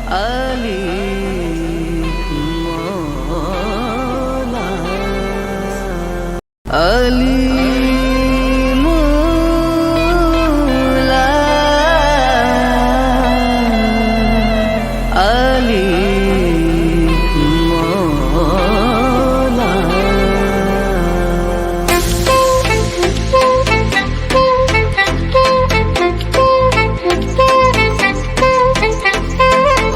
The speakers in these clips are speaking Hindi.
अली मौला अली मौला अली मौला।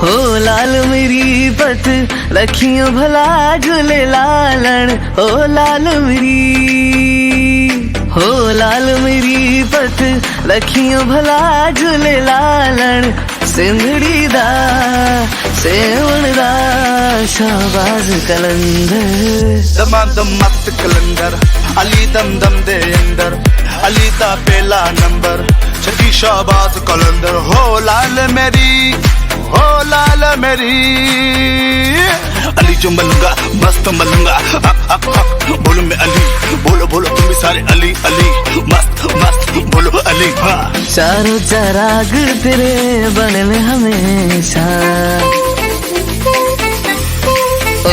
हो लाल मेरी पत रखियो भला झूले लालण, हो लाल मेरी, हो लाल मेरी पत रखियो भला झूले लालण। सिंधड़ी दा सेवण दा शाहबाज कलंदर, दमादम मस्त कलंदर, अली दम दम दे अंदर, अली दा पहला नंबर, छठी शाहबाज कलंदर। हो लाल मेरी, हो लाल मेरी, अली जो मलूंगा मस्त मलूंगा। बोलो मैं अली, बोलो बोलो तुम भी सारे अली अली, मस्त मस्त बोलो अली। हाँ चारों चराग तेरे बनल हमेशा, ओ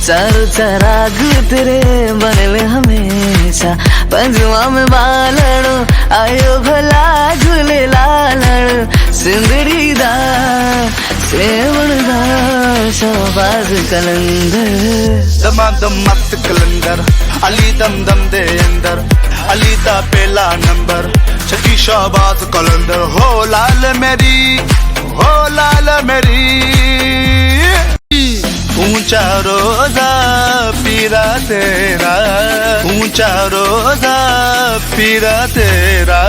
चारों चराग तेरे बनल हमेशा। पंजवा में बालणो आयो भला झूले लालण। सिंदड़ी दा सेवण दा शाहबाज कलंदर, दमादम मस्त कलंदर, अली दम दम दे अंदर, अली दा पहला नंबर, छठी शाहबाज कलंदर। हो लाल मेरी, हो लाल मेरी, ऊंचा रोजा पीरा तेरा, ऊंचा रोजा पीरा तेरा।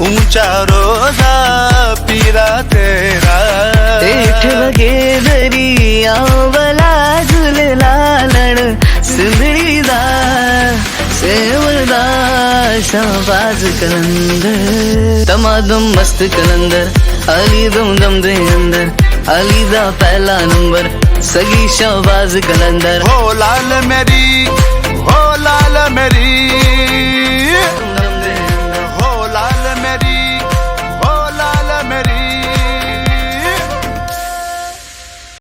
ऊंचा रोजा पीरा तेरा। पेट लगे दरिया वाला झूले लालण। सिंधड़ी दा सेवण दा शाहबाज कलंदर, दमादम मस्त कलंदर, अली दम दम दे अंदर, अली दा पहला नंबर, सगी शाहबाज कलंदर। हो लाल मेरी,